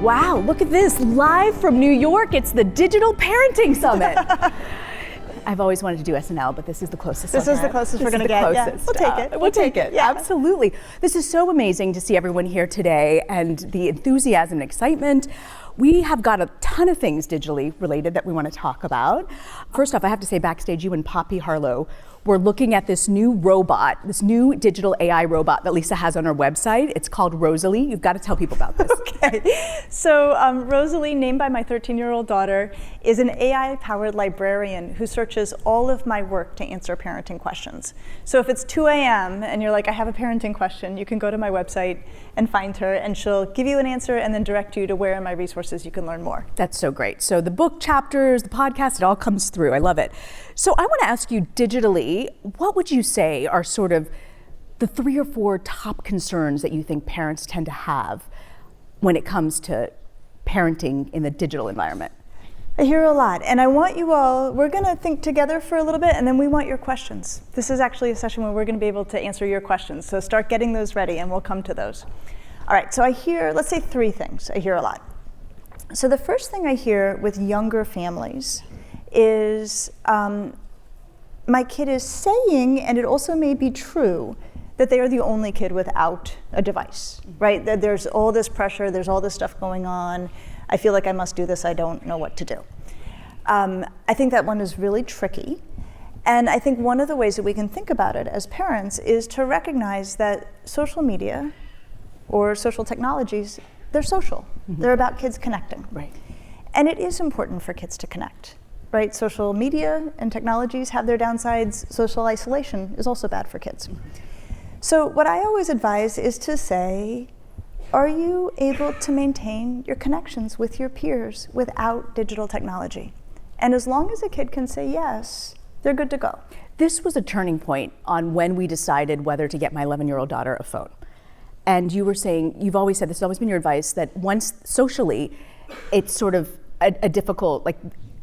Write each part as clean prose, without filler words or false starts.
Wow, look at this, live from New York, it's the Digital Parenting Summit. I've always wanted to do SNL, but this is the closest. This is the closest we're going to get. Yeah, we'll take it. We'll take it. Yeah. Absolutely. This is so amazing to see everyone here today and the enthusiasm and excitement. We have got a ton of things digitally related that we want to talk about. First off, I have to say backstage, you and Poppy Harlow were looking at this new robot, this new digital AI robot that Lisa has on her website. It's called Rosalie. You've got to tell people about this. Okay. So Rosalie, named by my 13-year-old daughter, is an AI-powered librarian who searches all of my work to answer parenting questions. So if it's 2 a.m. and you're like, I have a parenting question, you can go to my website and find her, and she'll give you an answer and then direct you to where in my resources you can learn more. That's so great. So the book chapters, the podcast, it all comes through. I love it. So I want to ask you digitally, what would you say are sort of the 3 or 4 top concerns that you think parents tend to have when it comes to parenting in the digital environment? I hear a lot, and I want you all, we're going to think together for a little bit, and then we want your questions. This is actually a session where we're going to be able to answer your questions, so start getting those ready, and we'll come to those. All right, so I hear, let's say 3 things I hear a lot. So the first thing I hear with younger families is, my kid is saying, and it also may be true, that they are the only kid without a device, right? That there's all this pressure, there's all this stuff going on. I feel like I must do this, I don't know what to do. I think that one is really tricky. And I think one of the ways that we can think about it as parents is to recognize that social media or social technologies, they're social. Mm-hmm. They're about kids connecting. Right. And it is important for kids to connect, right? Social media and technologies have their downsides. Social isolation is also bad for kids. Mm-hmm. So what I always advise is to say, are you able to maintain your connections with your peers without digital technology? And as long as a kid can say yes, they're good to go. This was a turning point on when we decided whether to get my 11-year-old daughter a phone. And you were saying, you've always said, this has always been your advice, that once socially, it's sort of a difficult, like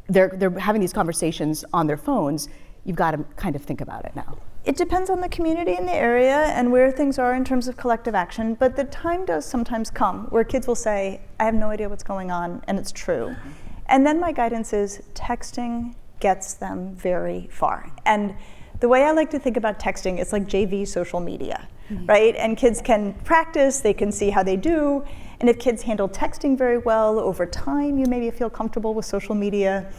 they're having these conversations on their phones, you've got to kind of think about it now. It depends on the community in the area and where things are in terms of collective action, but the time does sometimes come where kids will say, I have no idea what's going on, and it's true. Mm-hmm. And then my guidance is texting gets them very far. And the way I like to think about texting, it's like JV social media, mm-hmm. right? And kids can practice, they can see how they do, and if kids handle texting very well, over time you maybe feel comfortable with social media.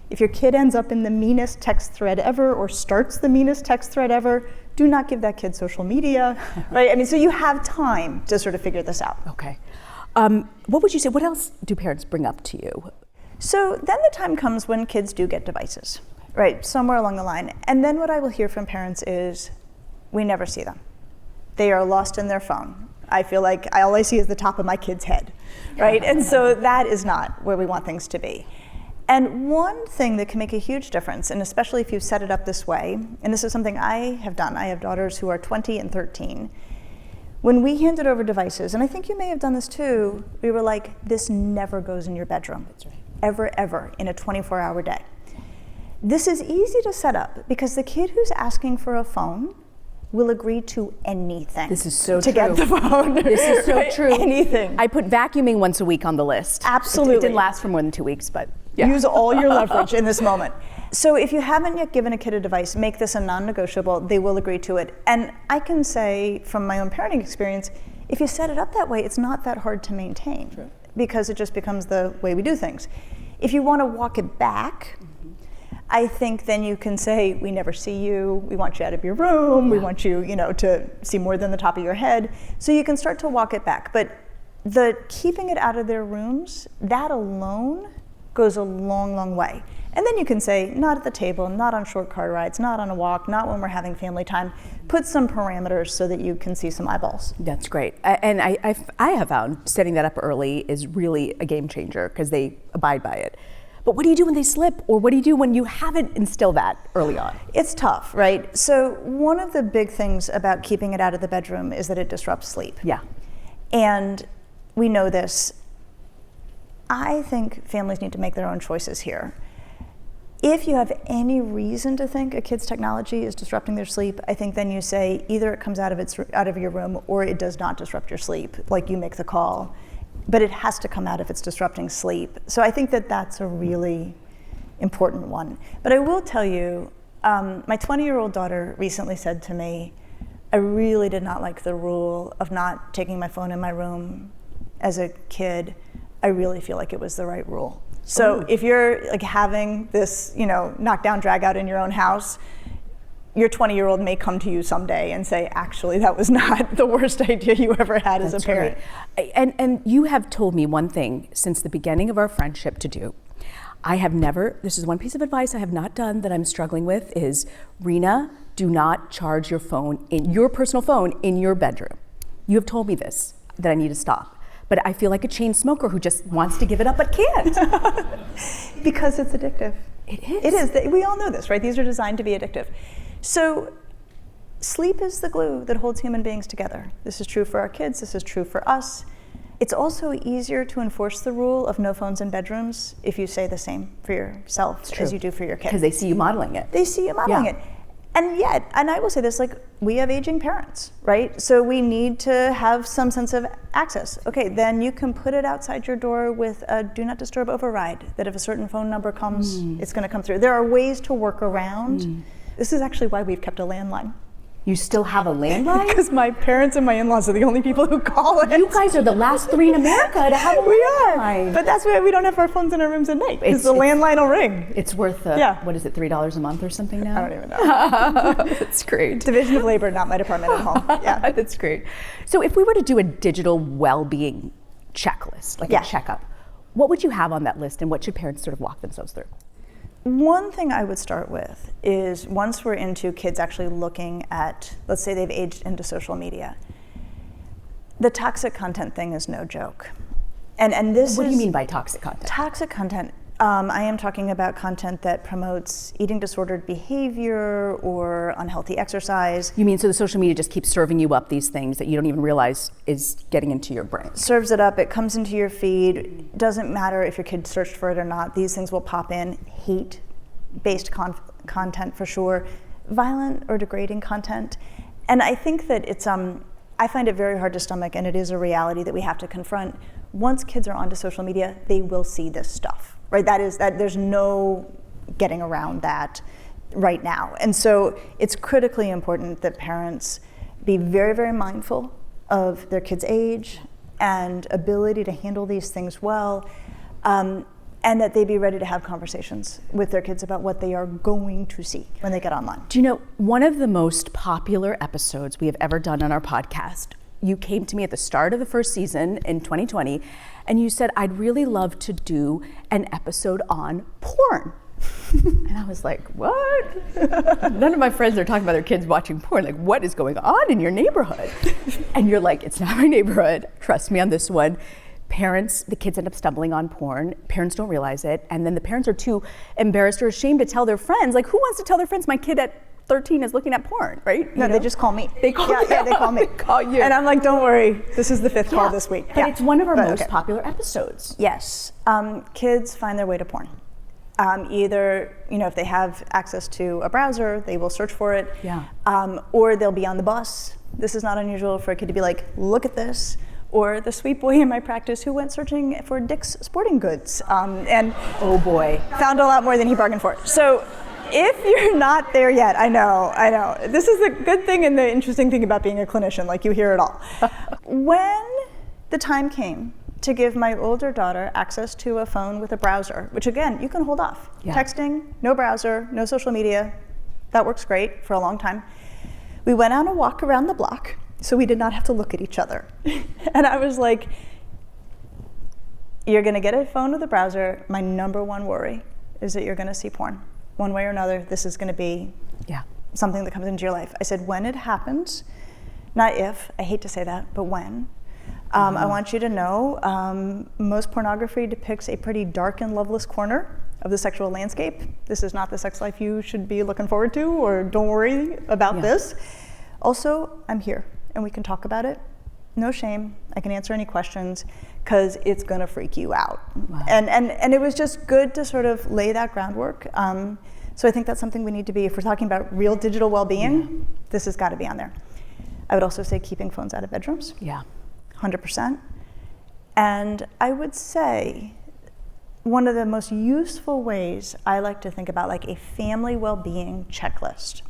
If your kid ends up in the meanest text thread ever or starts the meanest text thread ever, do not give that kid social media, right? I mean, so you have time to sort of figure this out. Okay. What would you say, what else do parents bring up to you? So then the time comes when kids do get devices, right? Somewhere along the line. And then what I will hear from parents is, we never see them. They are lost in their phone. I feel like all I see is the top of my kid's head, right? And so that is not where we want things to be. And one thing that can make a huge difference, and especially if you set it up this way, and this is something I have done, I have daughters who are 20 and 13. When we handed over devices, and I think you may have done this too, we were like, this never goes in your bedroom. That's right. Ever, in a 24-hour day. This is easy to set up because the kid who's asking for a phone will agree to anything. This is so to true. get the phone. This is so true. Anything. I put vacuuming once a week on the list. Absolutely. It didn't last for more than 2 weeks, but yeah. Use all your leverage in this moment. So if you haven't yet given a kid a device, make this a non-negotiable. They will agree to it. And I can say from my own parenting experience, if you set it up that way, it's not that hard to maintain. True. Because it just becomes the way we do things. If you want to walk it back, I think then you can say, we never see you, we want you out of your room, we want you, to see more than the top of your head. So you can start to walk it back. But the keeping it out of their rooms, that alone goes a long, long way. And then you can say, not at the table, not on short car rides, not on a walk, not when we're having family time. Put some parameters so that you can see some eyeballs. That's great. And I have found setting that up early is really a game changer because they abide by it. But what do you do when they slip? Or what do you do when you haven't instilled that early on? It's tough, right? So one of the big things about keeping it out of the bedroom is that it disrupts sleep. Yeah. And we know this. I think families need to make their own choices here. If you have any reason to think a kid's technology is disrupting their sleep, I think then you say either it comes out of your room or it does not disrupt your sleep, like you make the call. but it has to come out if it's disrupting sleep. So I think that that's a really important one. But I will tell you, my 20-year-old daughter recently said to me, I really did not like the rule of not taking my phone in my room as a kid. I really feel like it was the right rule. So if you're like having this, knockdown drag out in your own house, your 20-year-old may come to you someday and say, actually, that was not the worst idea you ever had as a parent. Right. And you have told me one thing since the beginning of our friendship to do. I have never, this is one piece of advice I have not done that I'm struggling with is, Reena, do not charge your phone, your personal phone, in your bedroom. You have told me this, that I need to stop. But I feel like a chain smoker who just wants to give it up but can't. Because it's addictive. It is. It is. We all know this, right? These are designed to be addictive. So sleep is the glue that holds human beings together. This is true for our kids. This is true for us. It's also easier to enforce the rule of no phones in bedrooms if you say the same for yourself as you do for your kid. Because they see you modeling it. They see you modeling it. And yet, and I will say this, we have aging parents, right? So we need to have some sense of access. Okay, then you can put it outside your door with a do not disturb override, that if a certain phone number comes, it's gonna come through. There are ways to work around. This is actually why we've kept a landline. You still have a landline? Because my parents and my in-laws are the only people who call it. You guys are the last 3 in America to have a landline. But that's why we don't have our phones in our rooms at night, because the landline will ring. It's worth, what is it, $3 a month or something now? I don't even know. That's great. Division of labor, not my department at home. Yeah, that's great. So if we were to do a digital well-being checklist, like a checkup, what would you have on that list and what should parents sort of walk themselves through? One thing I would start with is once we're into kids actually looking at, let's say they've aged into social media, the toxic content thing is no joke. And this What do you mean by toxic content? Toxic content, I am talking about content that promotes eating disordered behavior or unhealthy exercise. You mean so the social media just keeps serving you up these things that you don't even realize is getting into your brain? Serves it up, it comes into your feed. Doesn't matter if your kid searched for it or not, these things will pop in. Hate-based content for sure. Violent or degrading content. And I think that it's, I find it very hard to stomach, and it is a reality that we have to confront. Once kids are onto social media, they will see this stuff. Right, there's no getting around that right now. And so it's critically important that parents be very, very mindful of their kids' age and ability to handle these things well, and that they be ready to have conversations with their kids about what they are going to see when they get online. Do you know, one of the most popular episodes we have ever done on our podcast, you came to me at the start of the first season in 2020, and you said, I'd really love to do an episode on porn. And I was like, what? None of my friends are talking about their kids watching porn. Like, what is going on in your neighborhood? And you're like, it's not my neighborhood. Trust me on this one. Parents, the kids end up stumbling on porn. Parents don't realize it. And then the parents are too embarrassed or ashamed to tell their friends. Like, who wants to tell their friends my kid at 13 is looking at porn, right? No, they just call me. They call me. Yeah, they call me. They call you. And I'm like, don't worry, this is the 5th call this week. But it's one of our most popular episodes. Yes. Kids find their way to porn. Either, if they have access to a browser, they will search for it. Yeah. Or they'll be on the bus. This is not unusual for a kid to be like, look at this. Or the sweet boy in my practice who went searching for Dick's Sporting Goods. And oh boy, found a lot more than he bargained for. So if you're not there yet, I know. This is the good thing and the interesting thing about being a clinician, like you hear it all. When the time came to give my older daughter access to a phone with a browser, which again, you can hold off. Yeah. Texting, no browser, no social media, that works great for a long time. We went on a walk around the block, so we did not have to look at each other. And I was like, you're gonna get a phone with a browser. My number one worry is that you're gonna see porn. One way or another, this is gonna be something that comes into your life. I said, when it happens, not if, I hate to say that, but when, I want you to know most pornography depicts a pretty dark and loveless corner of the sexual landscape. This is not the sex life you should be looking forward to, or don't worry about this. Also, I'm here and we can talk about it. No shame, I can answer any questions, because it's gonna freak you out. Wow. And it was just good to sort of lay that groundwork. So I think that's something we need to be, if we're talking about real digital well-being, this has gotta be on there. I would also say keeping phones out of bedrooms. 100%. And I would say one of the most useful ways I like to think about like a family well-being checklist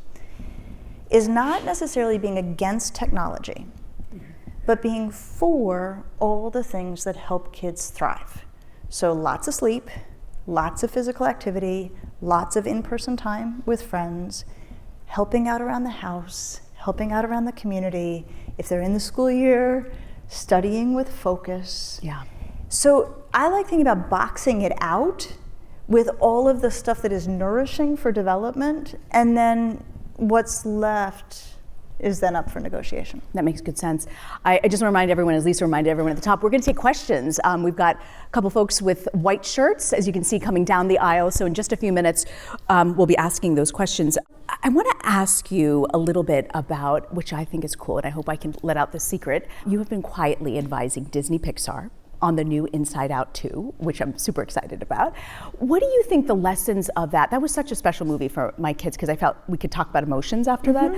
is not necessarily being against technology, but being for all the things that help kids thrive. So lots of sleep, lots of physical activity, lots of in-person time with friends, helping out around the house, helping out around the community. If they're in the school year, studying with focus. Yeah. So I like thinking about boxing it out with all of the stuff that is nourishing for development, and then what's left is then up for negotiation. That makes good sense. I just want to remind everyone, as Lisa reminded everyone at the top, we're going to take questions. We've got a couple folks with white shirts, as you can see, coming down the aisle. So in just a few minutes, we'll be asking those questions. I want to ask you a little bit about, which I think is cool, and I hope I can let out the secret. You have been quietly advising Disney Pixar on the new Inside Out 2, which I'm super excited about. What do you think the lessons of that? That was such a special movie for my kids because I felt we could talk about emotions after that.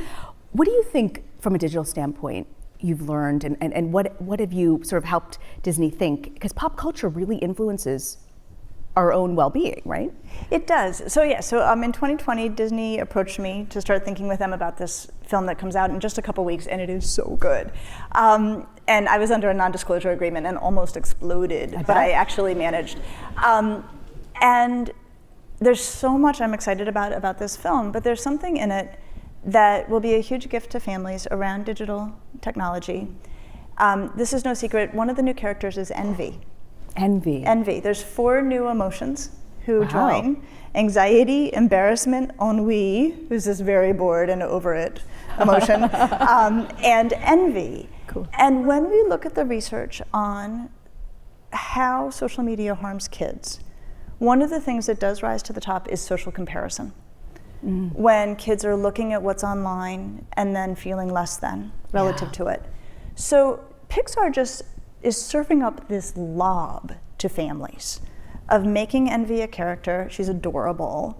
What do you think from a digital standpoint you've learned, and what have you sort of helped Disney think? Because pop culture really influences our own well-being, right? It does. So in 2020, Disney approached me to start thinking with them about this film that comes out in just a couple weeks, and it is so good. And I was under a non-disclosure agreement and almost exploded, but I actually managed. And there's so much I'm excited about this film, but there's something in it that will be a huge gift to families around digital technology. This is no secret. One of the new characters is envy. Envy. There's 4 new emotions who join: anxiety, embarrassment, ennui, who's this very bored and over it emotion, and envy. Cool. And when we look at the research on how social media harms kids, one of the things that does rise to the top is social comparison. When kids are looking at what's online and then feeling less than relative to it. So Pixar just is serving up this lob to families of making Envy a character. She's adorable.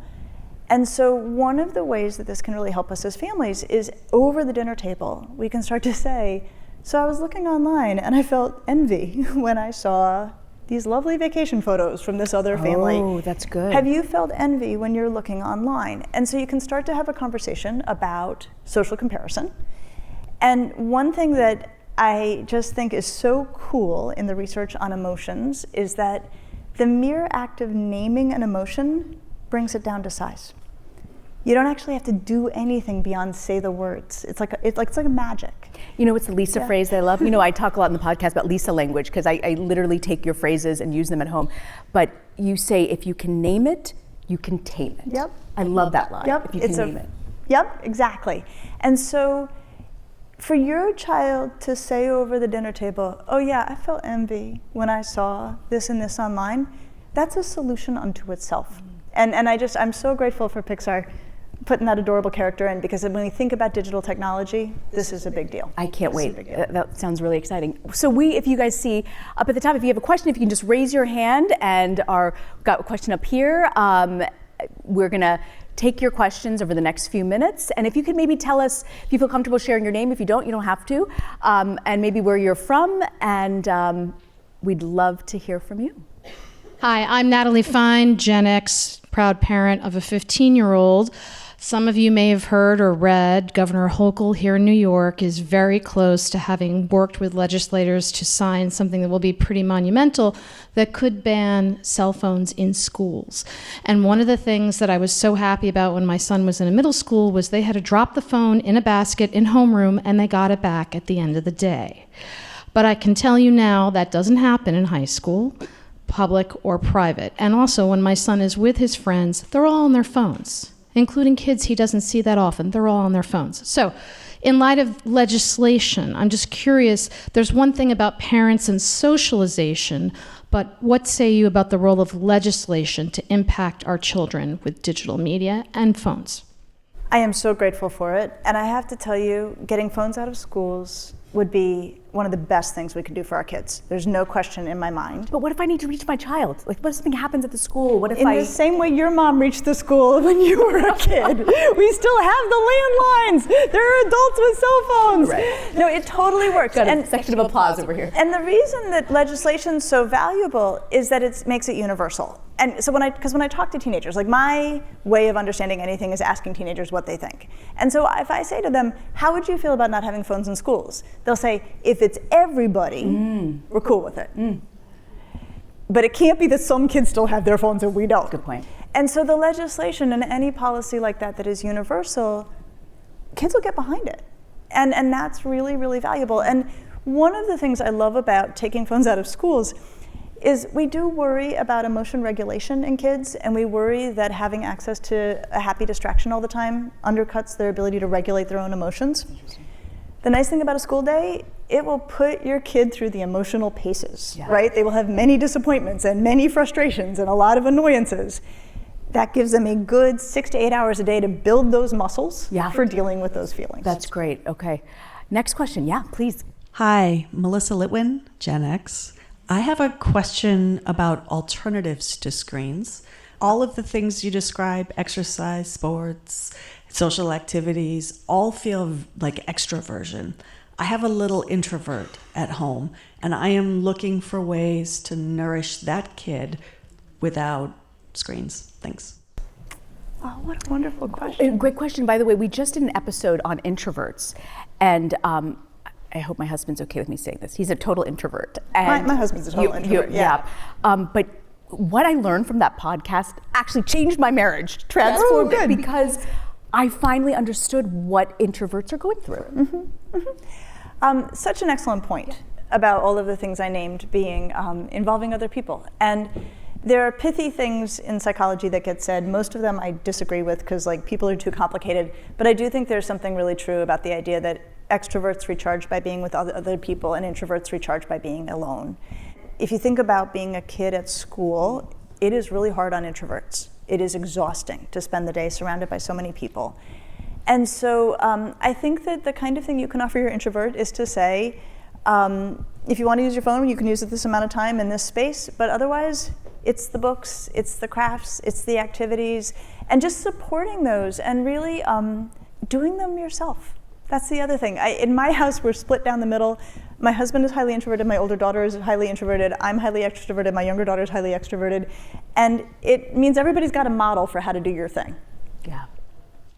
And so one of the ways that this can really help us as families is over the dinner table, we can start to say, so I was looking online and I felt envy when I saw these lovely vacation photos from this other family. Oh, that's good. Have you felt envy when you're looking online? And so you can start to have a conversation about social comparison. And one thing that I just think is so cool in the research on emotions is that the mere act of naming an emotion brings it down to size. You don't actually have to do anything beyond say the words. It's like a magic. You know what's the Lisa phrase that I love? You know, I talk a lot in the podcast about Lisa language because I literally take your phrases and use them at home. But you say, if you can name it, you can tame it. Yep. I love that line. Yep. If you can name it. Yep, exactly. And so for your child to say over the dinner table, oh yeah, I felt envy when I saw this and this online, that's a solution unto itself. And I'm so grateful for Pixar putting that adorable character in, because when we think about digital technology, this is a big deal. I can't wait. That sounds really exciting. So if you guys see up at the top, if you have a question, if you can just raise your hand, and got a question up here. We're gonna take your questions over the next few minutes. And if you could maybe tell us, if you feel comfortable sharing your name, if you don't, you don't have to, and maybe where you're from, and we'd love to hear from you. Hi, I'm Natalie Fine, Gen X, proud parent of a 15-year-old. Some of you may have heard or read Governor Hochul here in New York is very close to having worked with legislators to sign something that will be pretty monumental that could ban cell phones in schools. And one of the things that I was so happy about when my son was in a middle school was they had to drop the phone in a basket in homeroom and they got it back at the end of the day. But I can tell you now that doesn't happen in high school, public or private. And also when my son is with his friends, they're all on their phones, including kids he doesn't see that often. They're all on their phones. So in light of legislation, I'm just curious, there's one thing about parents and socialization, but what say you about the role of legislation to impact our children with digital media and phones? I am so grateful for it. And I have to tell you, getting phones out of schools would be one of the best things we could do for our kids. There's no question in my mind. But what if I need to reach my child? Like, what if something happens at the school? What if In the same way your mom reached the school when you were a kid, we still have the landlines. There are adults with cell phones. Right. No, it totally works. Got a section of applause over here. And the reason that legislation is so valuable is that it makes it universal. And so when I talk to teenagers, like my way of understanding anything is asking teenagers what they think. And so if I say to them, how would you feel about not having phones in schools? They'll say, if it's everybody, we're cool with it. But it can't be that some kids still have their phones and we don't. Good point. And so the legislation and any policy like that that is universal, kids will get behind it. And that's really, really valuable. And one of the things I love about taking phones out of schools is we do worry about emotion regulation in kids, and we worry that having access to a happy distraction all the time undercuts their ability to regulate their own emotions. The nice thing about a school day, it will put your kid through the emotional paces, right? They will have many disappointments and many frustrations and a lot of annoyances. That gives them a good 6 to 8 hours a day to build those muscles for dealing with those feelings. That's great. Okay. Next question. Yeah, please. Hi, Melissa Litwin, Gen X. I have a question about alternatives to screens. All of the things you describe, exercise, sports, social activities, all feel like extroversion. I have a little introvert at home, and I am looking for ways to nourish that kid without screens. Thanks. Oh, what a wonderful question. Great question. By the way, we just did an episode on introverts, and I hope my husband's okay with me saying this. He's a total introvert. And my husband's a total introvert, yeah. But what I learned from that podcast actually changed my marriage, transformed it, because I finally understood what introverts are going through. Such an excellent point about all of the things I named being involving other people. And there are pithy things in psychology that get said. Most of them I disagree with because people are too complicated. But I do think there's something really true about the idea that extroverts recharge by being with other people and introverts recharge by being alone. If you think about being a kid at school, it is really hard on introverts. It is exhausting to spend the day surrounded by so many people. And so I think that the kind of thing you can offer your introvert is to say, if you want to use your phone, you can use it this amount of time in this space, but otherwise, it's the books, it's the crafts, it's the activities, and just supporting those and really doing them yourself. That's the other thing. In my house, we're split down the middle. My husband is highly introverted, my older daughter is highly introverted, I'm highly extroverted, my younger daughter is highly extroverted, and it means everybody's got a model for how to do your thing. Yeah.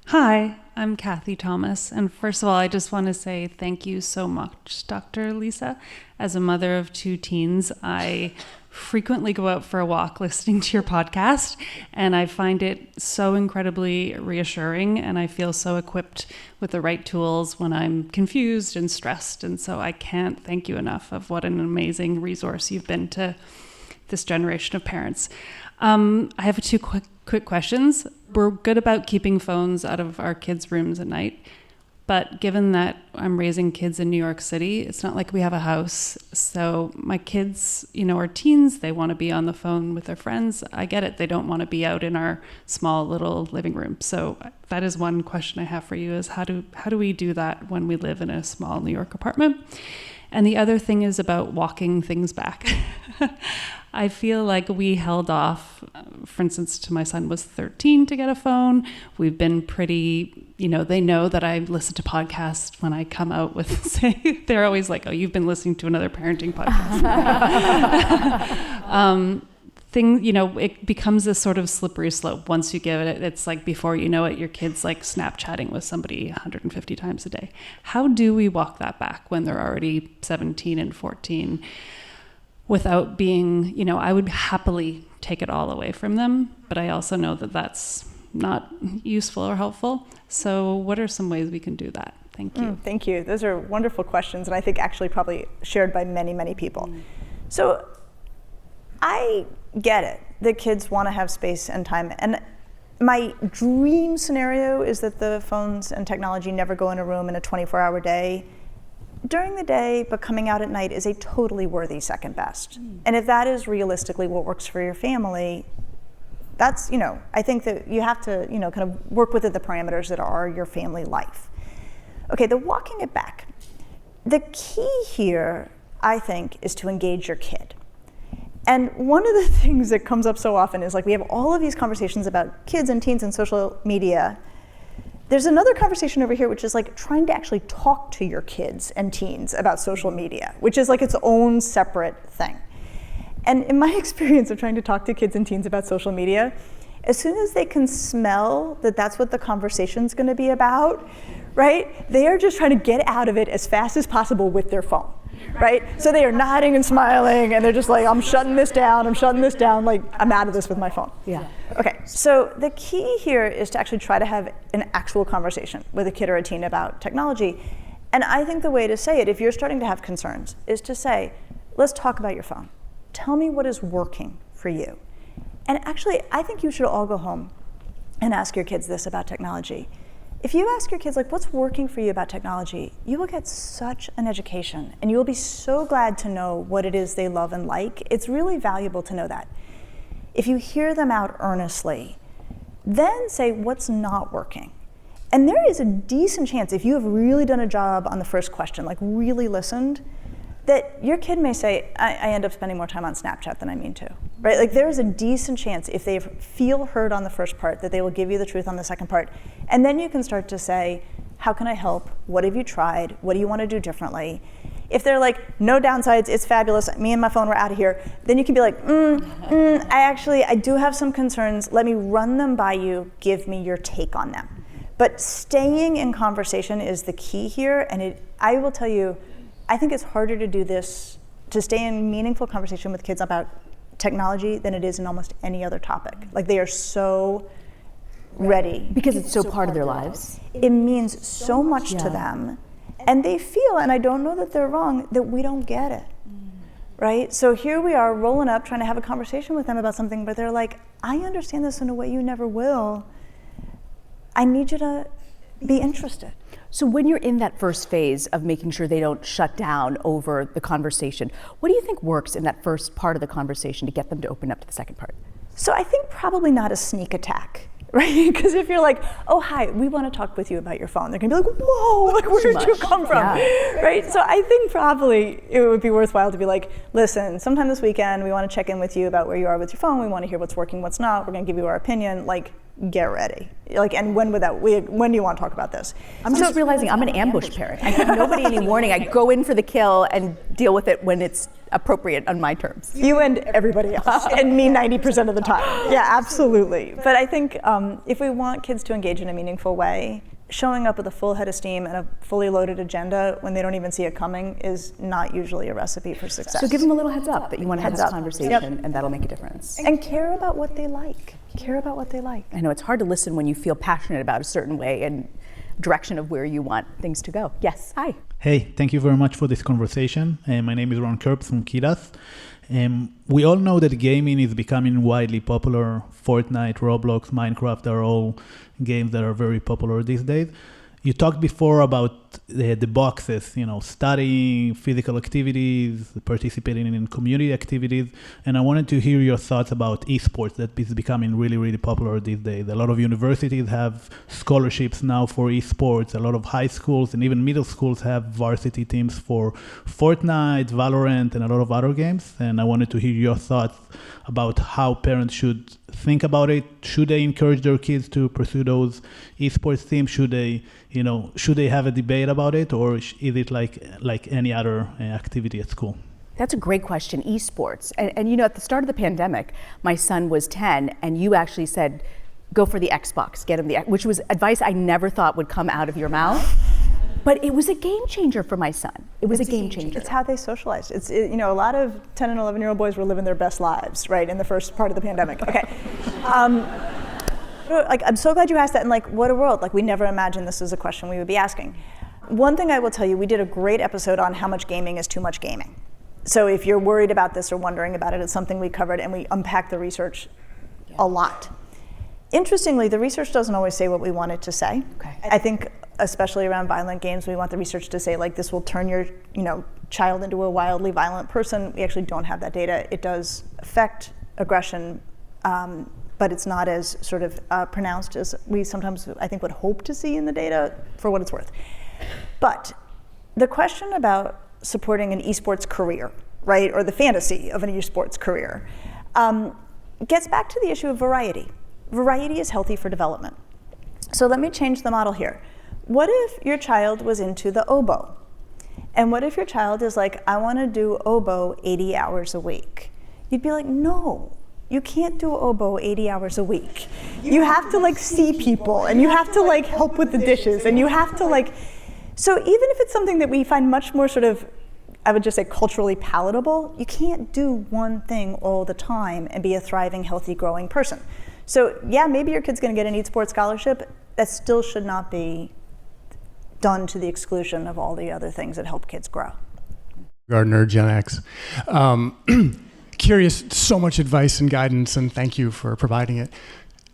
Hi, I'm Kathy Thomas, and first of all, I just want to say thank you so much, Dr. Lisa. As a mother of 2 teens, I frequently go out for a walk listening to your podcast, and I find it so incredibly reassuring, and I feel so equipped with the right tools when I'm confused and stressed. And so I can't thank you enough of what an amazing resource you've been to this generation of parents. I have 2 quick questions. We're good about keeping phones out of our kids' rooms at night, but given that I'm raising kids in New York City, it's not like we have a house. So my kids, are teens. They want to be on the phone with their friends. I get it. They don't want to be out in our small little living room. So that is one question I have for you: is how do we do that when we live in a small New York apartment? And the other thing is about walking things back. I feel like we held off, for instance, till my son was 13 to get a phone. We've been pretty, they know that I listen to podcasts when I come out with, say, they're always like, oh, you've been listening to another parenting podcast. It becomes this sort of slippery slope. Once you give it, it's like before you know it, your kid's like Snapchatting with somebody 150 times a day. How do we walk that back when they're already 17 and 14? Without being, I would happily take it all away from them, but I also know that that's not useful or helpful. So what are some ways we can do that? Thank you. Thank you. Those are wonderful questions, and I think actually probably shared by many, many people. So I get it. The kids want to have space and time. And my dream scenario is that the phones and technology never go in a room in a 24-hour day. During the day, but coming out at night is a totally worthy second best. And if that is realistically what works for your family, That's, I think that you have to, kind of work within the parameters that are your family life. Okay, the walking it back. The key here, I think, is to engage your kid. And one of the things that comes up so often is like we have all of these conversations about kids and teens and social media. There's another conversation over here which is like trying to actually talk to your kids and teens about social media, which is like its own separate thing. And in my experience of trying to talk to kids and teens about social media, as soon as they can smell that that's what the conversation's gonna be about, right? They are just trying to get out of it as fast as possible with their phone, right? So they are nodding and smiling and they're just like, I'm shutting this down, like I'm out of this with my phone. Yeah. Okay, so the key here is to actually try to have an actual conversation with a kid or a teen about technology. And I think the way to say it, if you're starting to have concerns, is to say, let's talk about your phone. Tell me what is working for you. And actually, I think you should all go home and ask your kids this about technology. If you ask your kids, like, what's working for you about technology, you will get such an education, and you will be so glad to know what it is they love and like. It's really valuable to know that. If you hear them out earnestly, then say what's not working. And there is a decent chance, if you have really done a job on the first question, like really listened, that your kid may say, I end up spending more time on Snapchat than I mean to, right? Like there's a decent chance if they feel heard on the first part that they will give you the truth on the second part. And then you can start to say, how can I help? What have you tried? What do you want to do differently? If they're like, no downsides, it's fabulous, me and my phone, we're out of here, then you can be like, I do have some concerns. Let me run them by you. Give me your take on them. But staying in conversation is the key here. And I will tell you, I think it's harder to do this, to stay in meaningful conversation with kids about technology than it is in almost any other topic. Like they are so ready. Because it's so part of their lives. It means so much to them. And they feel, and I don't know that they're wrong, that we don't get it, right? So here we are rolling up, trying to have a conversation with them about something, but they're like, I understand this in a way you never will. I need you to be interested. So when you're in that first phase of making sure they don't shut down over the conversation, what do you think works in that first part of the conversation to get them to open up to the second part? So I think probably not a sneak attack, right? Because if you're like, oh, hi, we want to talk with you about your phone, they're gonna be like, whoa, like where did you come from, right? So I think probably it would be worthwhile to be like, listen, sometime this weekend, we want to check in with you about where you are with your phone. We want to hear what's working, what's not. We're gonna give you our opinion. Like, get ready. Like, and when do you want to talk about this? I'm just realizing I'm an ambush parent. I give nobody any warning. I go in for the kill and deal with it when it's appropriate on my terms. You and everybody else, and me 90% of the time. Yeah, absolutely. But I think if we want kids to engage in a meaningful way, showing up with a full head of steam and a fully loaded agenda when they don't even see it coming is not usually a recipe for success. So give them a little heads up that you want to have this conversation, and that'll make a difference. And care about what they like. Care about what they like. I know it's hard to listen when you feel passionate about a certain way and direction of where you want things to go. Yes, hi. Hey, thank you very much for this conversation. My name is Ron Kerbs from Kidas. We all know that gaming is becoming widely popular. Fortnite, Roblox, Minecraft are all games that are very popular these days. You talked before about the boxes, studying, physical activities, participating in community activities. And I wanted to hear your thoughts about esports that is becoming really, really popular these days. A lot of universities have scholarships now for esports. A lot of high schools and even middle schools have varsity teams for Fortnite, Valorant, and a lot of other games. And I wanted to hear your thoughts about how parents should think about it. Should they encourage their kids to pursue those esports teams? Should they have a debate about it, or is it like any other activity at school? That's a great question, esports. And at the start of the pandemic, my son was 10, and you actually said, go for the Xbox, get him which was advice I never thought would come out of your mouth. But it was a game changer for my son. It was a game changer. It's how they socialized. A lot of 10 and 11-year-old boys were living their best lives, right, in the first part of the pandemic. Okay. I'm so glad you asked that, and what a world. We never imagined this was a question we would be asking. One thing I will tell you, we did a great episode on how much gaming is too much gaming. So if you're worried about this or wondering about it, it's something we covered, and we unpacked the research a lot. Interestingly, the research doesn't always say what we want it to say. Okay. I think, especially around violent games, we want the research to say, this will turn your child into a wildly violent person. We actually don't have that data. It does affect aggression, but it's not as sort of pronounced as we sometimes, I think, would hope to see in the data, for what it's worth. But the question about supporting an esports career, right, or the fantasy of an esports career, gets back to the issue of variety. Variety is healthy for development. So let me change the model here. What if your child was into the oboe? And what if your child is like, I want to do oboe 80 hours a week? You'd be like, no, you can't do oboe 80 hours a week. You have to like see people, and you have to like help with the dishes, and you have to like, so even if it's something that we find much more sort of, I would just say culturally palatable, you can't do one thing all the time and be a thriving, healthy, growing person. So yeah, maybe your kid's gonna get an esports scholarship. That still should not be done to the exclusion of all the other things that help kids grow. Gardner, Gen X. Curious, so much advice and guidance, and thank you for providing it.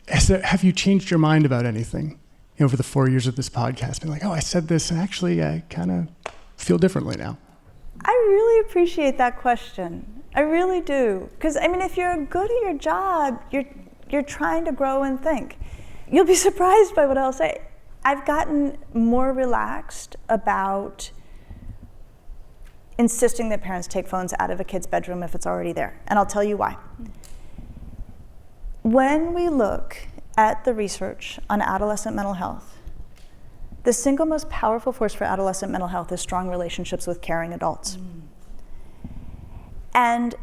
Have you changed your mind about anything over the 4 years of this podcast? Been like, oh, I said this, and actually I kind of feel differently now. I really appreciate that question. I really do. Because I mean, if you're good at your job, you're trying to grow and think. You'll be surprised by what I'll say. I've gotten more relaxed about insisting that parents take phones out of a kid's bedroom if it's already there. And I'll tell you why. When we look at the research on adolescent mental health, the single most powerful force for adolescent mental health is strong relationships with caring adults. And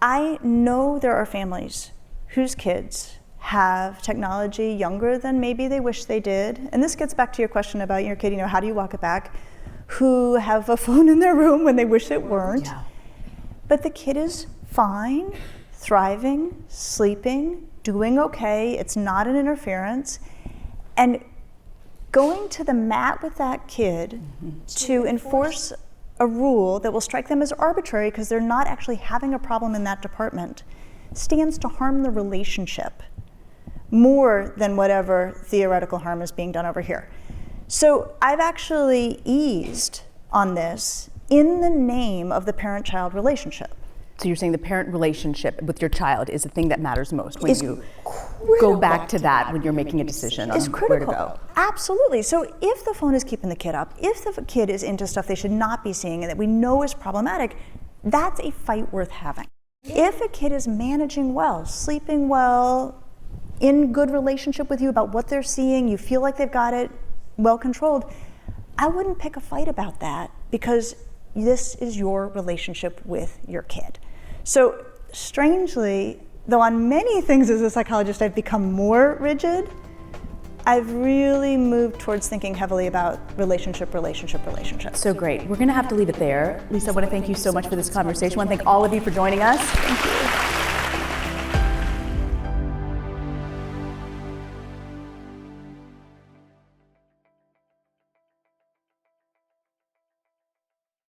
I know there are families whose kids have technology younger than maybe they wish they did. And this gets back to your question about your kid, how do you walk it back? Who have a phone in their room when they wish it weren't. Yeah. But the kid is fine, thriving, sleeping, doing okay. It's not an interference. And going to the mat with that kid to enforce a rule that will strike them as arbitrary because they're not actually having a problem in that department stands to harm the relationship more than whatever theoretical harm is being done over here. So I've actually eased on this in the name of the parent-child relationship. So you're saying the parent relationship with your child is the thing that matters most when you go back to that when you're making a decision on where to go. Absolutely. So if the phone is keeping the kid up, if the kid is into stuff they should not be seeing and that we know is problematic, that's a fight worth having. If a kid is managing well, sleeping well, in good relationship with you about what they're seeing, you feel like they've got it well controlled, I wouldn't pick a fight about that because this is your relationship with your kid. So strangely, though on many things as a psychologist I've become more rigid, I've really moved towards thinking heavily about relationship. So great. We're going to have to leave it there. Lisa, I want to thank you so much for this conversation. I want to thank all of you for joining us. Thank you.